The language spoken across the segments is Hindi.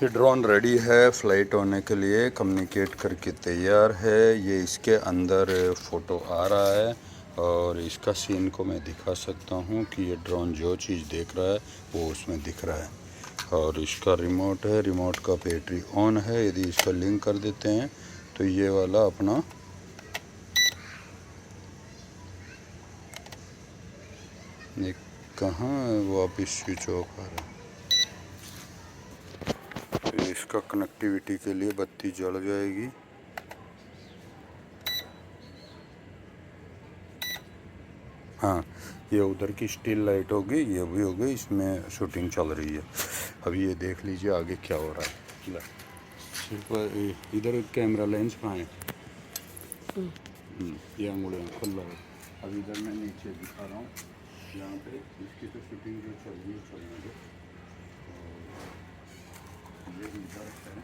ये ड्रोन रेडी है फ़्लाइट होने के लिए, कम्युनिकेट करके तैयार है। ये इसके अंदर फ़ोटो आ रहा है और इसका सीन को मैं दिखा सकता हूँ कि ये ड्रोन जो चीज़ देख रहा है वो उसमें दिख रहा है। और इसका रिमोट है, रिमोट का बैटरी ऑन है। यदि इसका लिंक कर देते हैं तो ये वाला अपना एक कहाँ वापस स्विच ऑफ आ रहा है। तो इसका कनेक्टिविटी के लिए बत्ती जल जाएगी। हाँ, ये उधर की स्टिल लाइट होगी, ये भी होगी, इसमें शूटिंग चल रही है। अभी ये देख लीजिए आगे क्या हो रहा है। सिर्फ इधर कैमरा लेंस कहाँ है? ये अंगुलियाँ खुल रहा है। अभी इधर मैं नीचे दिखा रहा हूँ, यहाँ पे इसकी तो शूटिंग जो चल रही है चलने दो। ये इधर है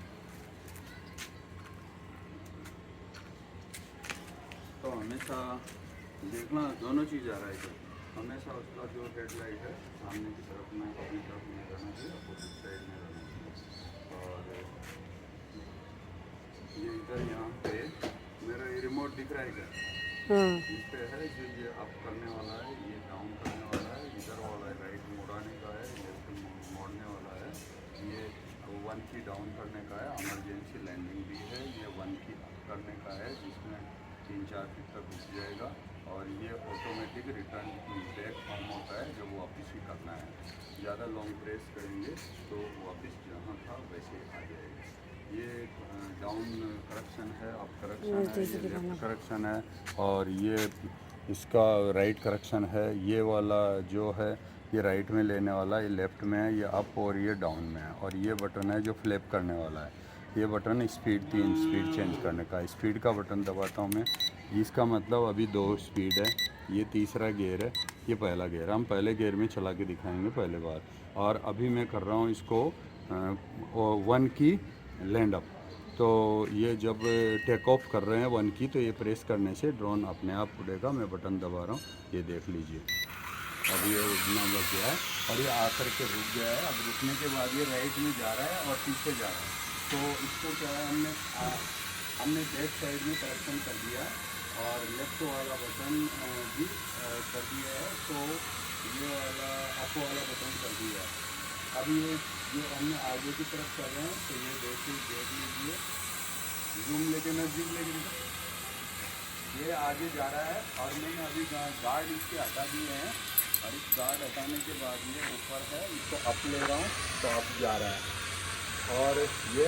तो हमेशा देखना दोनों चीज़ आ रहा है इधर। हमेशा उसका जो हेडलाइट है सामने की तरफ में अपनी तरफ में रहना चाहिए, अपोजिट साइड में रहना चाहिए। और ये इधर यहाँ पे मेरा ये रिमोट दिख रहा है क्या? इस पे है जो ये अप करने वाला है, ये डाउन करने वाला है, इधर वाला है राइट मोड़ाने का है, लेफ्ट मोड़ने वाला है, ये 1 की डाउन करने का है, इमरजेंसी लैंडिंग भी है, ये 1 की अप करने का है जिसमें 3-4 फीट तक रुक जाएगा। और ये ऑटोमेटिक रिटर्न बैक फॉर्म होता है जो वापस ही करना है। ज़्यादा लॉन्ग प्रेस करेंगे तो वापस जहाँ था वैसे आ जाएगा। ये डाउन करेक्शन है, अप करेक्शन है, ये लेफ्ट करेक्शन है, और ये इसका राइट करेक्शन है। ये वाला जो है ये राइट में लेने वाला, ये लेफ़्ट में है, ये अप और ये डाउन में है। और ये बटन है जो फ्लिप करने वाला है। ये बटन स्पीड 3 स्पीड चेंज करने का, स्पीड का बटन दबाता हूँ मैं। इसका मतलब अभी 2 स्पीड है, ये तीसरा गियर है, ये पहला गियर। हम पहले गियर में चला के दिखाएंगे पहले बार। और अभी मैं कर रहा हूँ इसको 1 की लैंड अप। तो ये जब टेक ऑफ कर रहे हैं 1 की तो ये प्रेस करने से ड्रोन अपने आप उड़ेगा। मैं बटन दबा रहा हूँ, ये देख लीजिए अभी ये उड़ना लग गया है और ये आकर के रुक गया है। अब रुकने के बाद ये राइट में जा रहा है और पीछे जा रहा है। तो इसको क्या है, हमने बैक साइड में करेक्शन कर दिया और लेफ्ट वाला बटन भी कर दिया है। तो ये वाला अप वाला बटन कर दिया है। अब ये जो हमने आगे की तरफ कर रहे हैं तो ये देख लीजिए, जूम लेके नजदीक लेके ये आगे जा रहा है। और मैंने अभी गार्ड इसके हटा दिए हैं और इस गार्ड हटाने के बाद ये ऊपर है, इसको अप ले रहा हूँ तो अप जा रहा है। और ये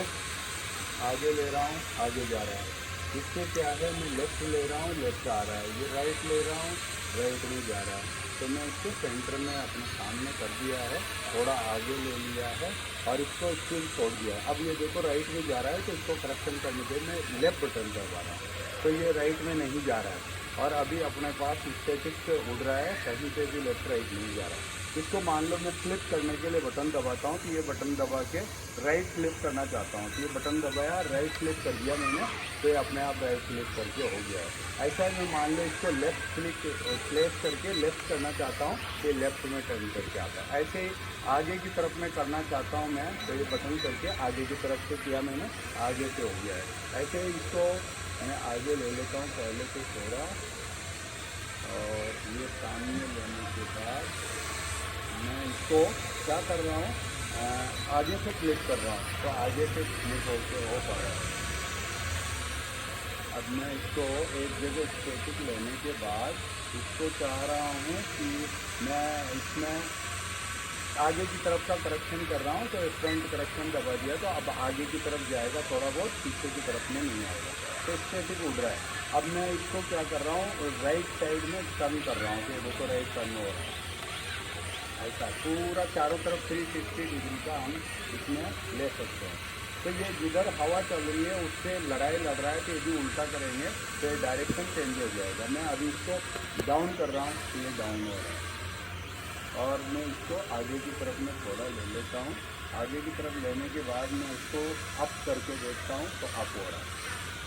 आगे ले रहा हूँ, आगे जा रहा है। इससे क्या है, मैं लेफ्ट ले रहा हूँ, लेफ्ट आ रहा है। ये राइट ले रहा हूँ, राइट में जा रहा है। तो मैं इसको सेंटर में अपने सामने कर दिया है, थोड़ा आगे ले लिया है और इसको स्टिल छोड़ दिया है। अब ये देखो राइट में जा रहा है तो इसको करेक्शन करने के लिए मैं लेफ्ट बटन दबा रहा हूँ तो ये राइट में नहीं जा रहा है। और अभी अपने पास स्टैटिक से उड़ रहा है, कहीं पे भी लेफ्ट राइट नहीं जा रहा है। इसको मान लो मैं फ्लिप करने के लिए बटन दबाता हूँ तो ये बटन दबा के राइट फ्लिप करना चाहता हूँ तो ये बटन दबाया, राइट फ्लिप कर दिया मैंने, तो ये अपने आप राइट फ्लिप करके हो गया है। ऐसा ही मैं मान लो इसको लेफ्ट फ्लिप प्लेस करके लेफ्ट करना चाहता हूँ तो ये लेफ्ट में टर्न करके आता है। ऐसे ही आगे की तरफ में करना चाहता हूँ मैं तो ये बटन करके आगे की तरफ से किया मैंने, आगे से हो गया है। ऐसे ही इसको मैं आगे ले लेता हूँ पहले से थोड़ा, और ये सामने लेने के बाद मैं इसको क्या कर रहा हूँ, आगे से क्लिक कर रहा हूँ तो आगे से क्लिक हो पा रहा है। अब मैं इसको एक जगह स्टैटिक लेने के बाद इसको चाह रहा हूँ कि मैं इसमें आगे की तरफ का करेक्शन कर रहा हूँ तो फ्रंट करेक्शन दबा दिया तो अब आगे की तरफ जाएगा थोड़ा बहुत, पीछे की तरफ में नहीं आएगा। तो स्टैटिक उड़ रहा है। अब मैं इसको क्या कर रहा हूँ, राइट साइड में टर्न कर रहा हूँ कि देखो राइट टर्न हो रहा है। ऐसा पूरा चारों तरफ 360 डिग्री का हम इसमें ले सकते हैं। तो ये जिधर हवा चल रही है उससे लड़ाई लड़ रहा है तो यदि उल्टा करेंगे तो ये डायरेक्शन चेंज हो जाएगा। मैं अभी इसको डाउन कर रहा हूँ तो ये डाउन हो रहा है। और मैं इसको आगे की तरफ में थोड़ा ले लेता हूँ। आगे की तरफ लेने के बाद मैं इसको अप करके देखता हूँ तो अप हो रहा है।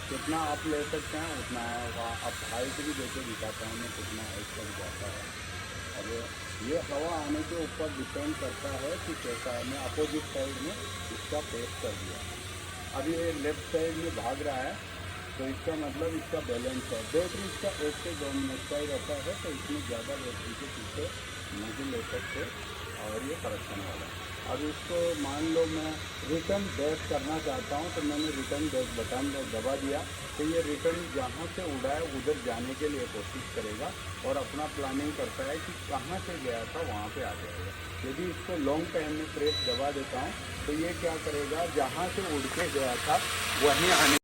कितना अप ले सकते हैं उतना है, अप हाइट भी देके दिखाता हूँ मैं कितना हाइट तक जाता है। अब ये हवा आने के ऊपर डिपेंड करता है कि कैसा है। मैं अपोजिट साइड में इसका पेस्ट कर दिया। अब ये लेफ्ट साइड में भाग रहा है, तो इसका मतलब इसका बैलेंस है। बैटरी इसका 1 से 2 मिनट का ही रहता है, तो इसमें ज़्यादा बैटरी के पीछे नहीं ले सकते और ये करेक्शन वाला है। अब इसको मान लो मैं रिटर्न बैक करना चाहता हूँ, तो मैंने रिटर्न बैक बटन दबा दिया, तो ये रिटर्न जहाँ से उड़ा है उधर जाने के लिए कोशिश करेगा और अपना प्लानिंग करता है कि कहाँ से गया था वहाँ पे आ जाएगा। यदि इसको लॉन्ग टाइम में प्रेस दबा देता हूँ, तो ये क्या करेगा, जहाँ से उड़ के गया था वहीं आने